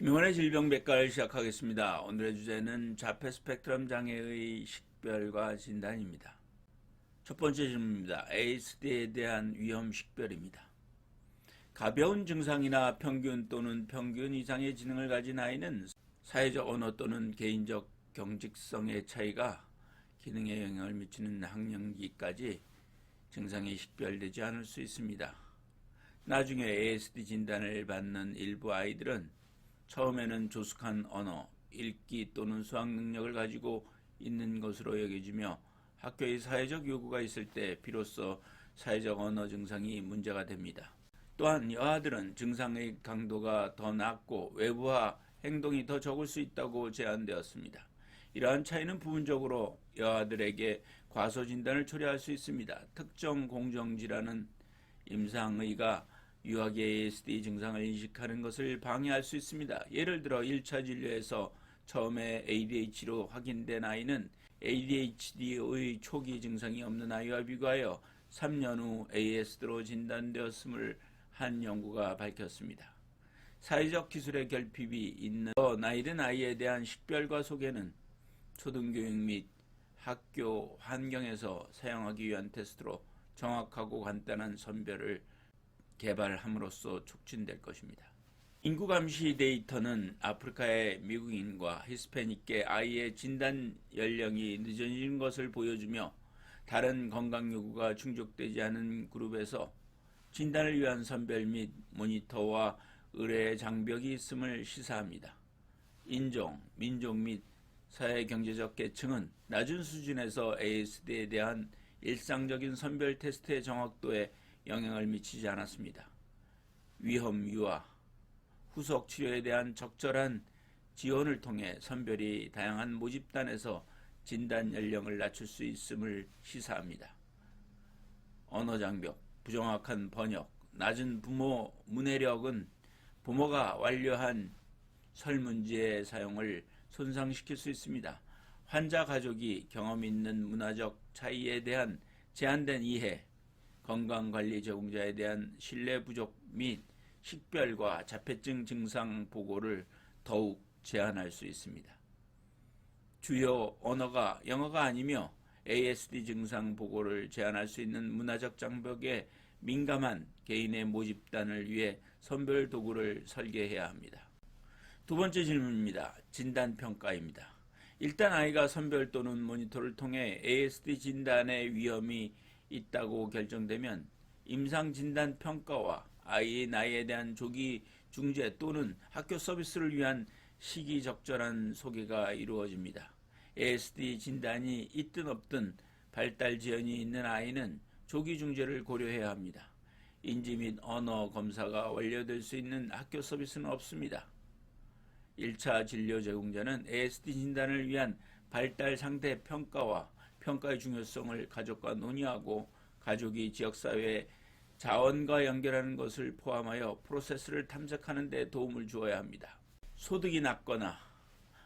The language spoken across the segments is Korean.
김영환의 질병백과를 시작하겠습니다. 오늘의 주제는 자폐 스펙트럼 장애의 식별과 진단입니다. 첫 번째 질문입니다. ASD에 대한 위험 식별입니다. 가벼운 증상이나 평균 또는 평균 이상의 지능을 가진 아이는 사회적 언어 또는 개인적 경직성의 차이가 기능에 영향을 미치는 학령기까지 증상이 식별되지 않을 수 있습니다. 나중에 ASD 진단을 받는 일부 아이들은 처음에는 조숙한 언어, 읽기 또는 수학 능력을 가지고 있는 것으로 여겨지며 학교의 사회적 요구가 있을 때 비로소 사회적 언어 증상이 문제가 됩니다. 또한 여아들은 증상의 강도가 더 낮고 외부화 행동이 더 적을 수 있다고 제안되었습니다. 이러한 차이는 부분적으로 여아들에게 과소 진단을 초래할 수 있습니다. 특정 공정질환은 임상의가 유아기 ASD 증상을 인식하는 것을 방해할 수 있습니다. 예를 들어 1차 진료에서 처음에 ADHD로 확인된 아이는 ADHD의 초기 증상이 없는 아이와 비교하여 3년 후 ASD로 진단되었음을 한 연구가 밝혔습니다. 사회적 기술의 결핍이 있는 더 나이든 아이에 대한 식별과 소개는 초등교육 및 학교 환경에서 사용하기 위한 테스트로 정확하고 간단한 선별을 개발함으로써 촉진될 것입니다. 인구 감시 데이터는 아프리카의 미국인과 히스패닉계 아이의 진단 연령이 늦어진 것을 보여주며 다른 건강 요구가 충족되지 않은 그룹에서 진단을 위한 선별 및 모니터와 의뢰 장벽이 있음을 시사합니다. 인종, 민족 및 사회 경제적 계층은 낮은 수준에서 ASD에 대한 일상적인 선별 테스트의 정확도에 영향을 미치지 않았습니다. 위험 유아, 후속 치료에 대한 적절한 지원을 통해 선별이 다양한 모집단에서 진단 연령을 낮출 수 있음을 시사합니다. 언어 장벽, 부정확한 번역, 낮은 부모 문해력은 부모가 완료한 설문지의 사용을 손상시킬 수 있습니다. 환자 가족이 경험 있는 문화적 차이에 대한 제한된 이해, 건강관리 제공자에 대한 신뢰 부족 및 식별과 자폐증 증상 보고를 더욱 제한할 수 있습니다. 주요 언어가 영어가 아니며 ASD 증상 보고를 제한할 수 있는 문화적 장벽에 민감한 개인의 모집단을 위해 선별 도구를 설계해야 합니다. 두 번째 질문입니다. 진단평가입니다. 일단 아이가 선별 또는 모니터를 통해 ASD 진단의 위험이 있다고 결정되면 임상진단평가와 아이의 나이에 대한 조기 중재 또는 학교 서비스를 위한 시기적절한 소개가 이루어집니다. ASD 진단이 있든 없든 발달 지연이 있는 아이는 조기 중재를 고려해야 합니다. 인지 및 언어 검사가 완료될 수 있는 학교 서비스는 없습니다. 1차 진료 제공자는 ASD 진단을 위한 발달 상태 평가와 평가의 중요성을 가족과 논의하고 가족이 지역사회 자원과 연결하는 것을 포함하여 프로세스를 탐색하는 데 도움을 주어야 합니다. 소득이 낮거나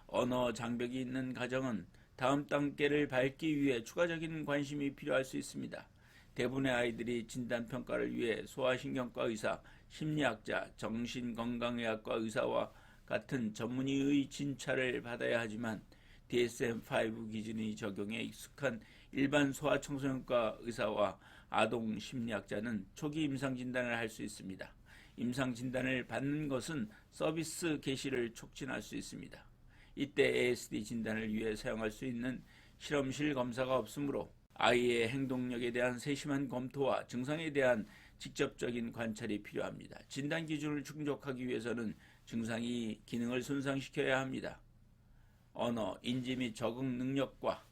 언어 장벽이 있는 가정은 다음 단계를 밟기 위해 추가적인 관심이 필요할 수 있습니다. 대부분의 아이들이 진단평가를 위해 소아신경과 의사, 심리학자, 정신건강의학과 의사와 같은 전문의의 진찰을 받아야 하지만 DSM-5 기준이 적용에 익숙한 일반 소아청소년과 의사와 아동 심리학자는 초기 임상진단을 할 수 있습니다. 임상진단을 받는 것은 서비스 개시를 촉진할 수 있습니다. 이때 ASD 진단을 위해 사용할 수 있는 실험실 검사가 없으므로 아이의 행동력에 대한 세심한 검토와 증상에 대한 직접적인 관찰이 필요합니다. 진단 기준을 충족하기 위해서는 증상이 기능을 손상시켜야 합니다. 언어, 인지 및 적응 능력과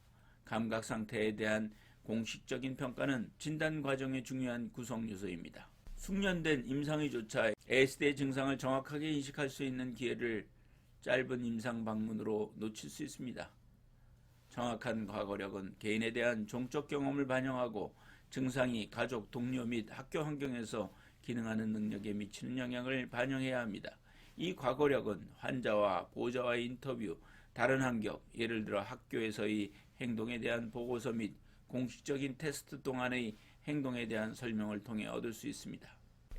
감각 상태에 대한 공식적인 평가는 진단 과정의 중요한 구성 요소입니다. 숙련된 임상의조차 ASD의 증상을 정확하게 인식할 수 있는 기회를 짧은 임상 방문으로 놓칠 수 있습니다. 정확한 과거력은 개인에 대한 종적 경험을 반영하고 증상이 가족, 동료 및 학교 환경에서 기능하는 능력에 미치는 영향을 반영해야 합니다. 이 과거력은 환자와 보호자와의 인터뷰, 다른 환경, 예를 들어 학교에서의 행동에 대한 보고서 및 공식적인 테스트 동안의 행동에 대한 설명을 통해 얻을 수 있습니다.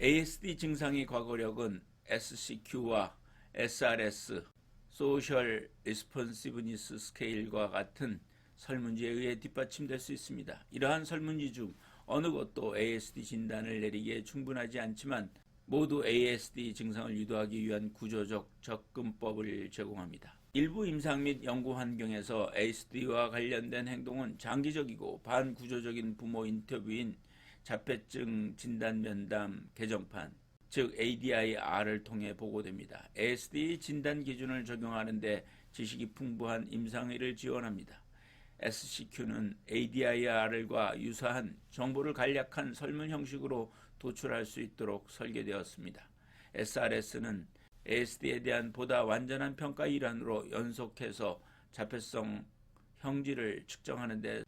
ASD 증상의 과거력은 SCQ와 SRS, Social Responsiveness Scale과 같은 설문지에 의해 뒷받침될 수 있습니다. 이러한 설문지 중 어느 것도 ASD 진단을 내리기에 충분하지 않지만 모두 ASD 증상을 유도하기 위한 구조적 접근법을 제공합니다. 일부 임상 및 연구 환경에서 ASD와 관련된 행동은 장기적이고 반구조적인 부모 인터뷰인 자폐증 진단 면담 개정판, 즉 ADIR을 통해 보고됩니다. ASD 진단 기준을 적용하는 데 지식이 풍부한 임상의를 지원합니다. SCQ는 ADIR과 유사한 정보를 간략한 설문 형식으로 도출할 수 있도록 설계되었습니다. SRS는 ASD에 대한 보다 완전한 평가 일환으로 연속해서 자폐성 형질을 측정하는 데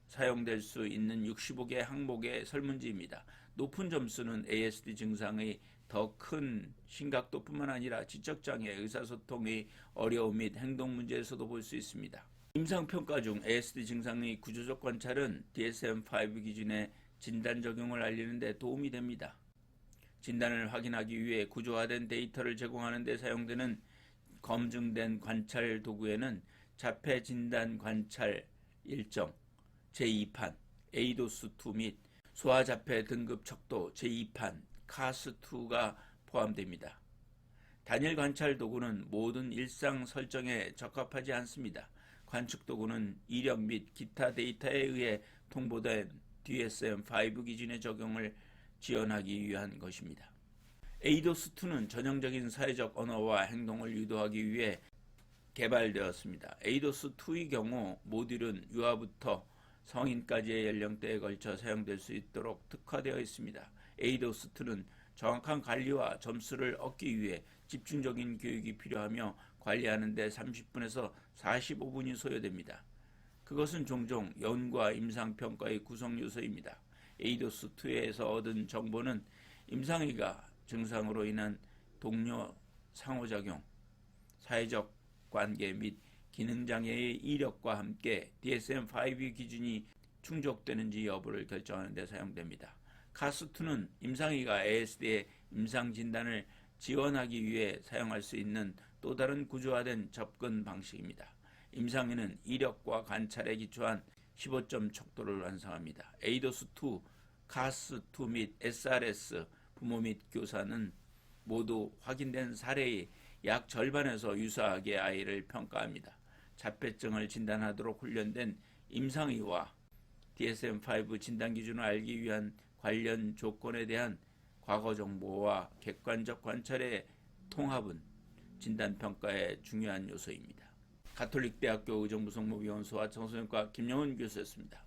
사용될 수 있는 65개 항목의 설문지입니다. 높은 점수는 ASD 증상의 더 큰 심각도뿐만 아니라 지적장애, 의사소통의 어려움 및 행동 문제에서도 볼 수 있습니다. 임상평가 중 ASD 증상의 구조적 관찰은 DSM-5 기준의 진단 적용을 알리는 데 도움이 됩니다. 진단을 확인하기 위해 구조화된 데이터를 제공하는 데 사용되는 검증된 관찰 도구에는 자폐 진단 관찰 일정, 제2판, 에이도스2 및 소아자폐 등급 척도 제2판, 카스2가 포함됩니다. 단일 관찰 도구는 모든 일상 설정에 적합하지 않습니다. 관측 도구는 이력 및 기타 데이터에 의해 통보된 DSM-5 기준의 적용을 지원하기 위한 것입니다. 에이도스2는 전형적인 사회적 언어와 행동을 유도하기 위해 개발되었습니다. 에이도스2의 경우 모듈은 유아부터 성인까지의 연령대에 걸쳐 사용될 수 있도록 특화되어 있습니다. 에이도스2는 정확한 관리와 점수를 얻기 위해 집중적인 교육이 필요하며 관리하는 데 30분에서 45분이 소요됩니다. 그것은 종종 연구와 임상평가의 구성 요소입니다. 에이도스2에서 얻은 정보는 임상의가 증상으로 인한 동료 상호작용, 사회적 관계 및 기능장애의 이력과 함께 DSM-5 기준이 충족되는지 여부를 결정하는 데 사용됩니다. 카스2는 임상의가 ASD의 임상 진단을 지원하기 위해 사용할 수 있는 또 다른 구조화된 접근 방식입니다. 임상의는 이력과 관찰에 기초한 15점 척도를 완성합니다. 에이도스2, 카스2 및 SRS, 부모 및 교사는 모두 확인된 사례의 약 절반에서 유사하게 아이를 평가합니다. 자폐증을 진단하도록 훈련된 임상의와 DSM-5 진단 기준을 알기 위한 관련 조건에 대한 과거 정보와 객관적 관찰의 통합은 진단평가의 중요한 요소입니다. 가톨릭대학교 의정부 성모병원 소아청소년과 김영은 교수였습니다.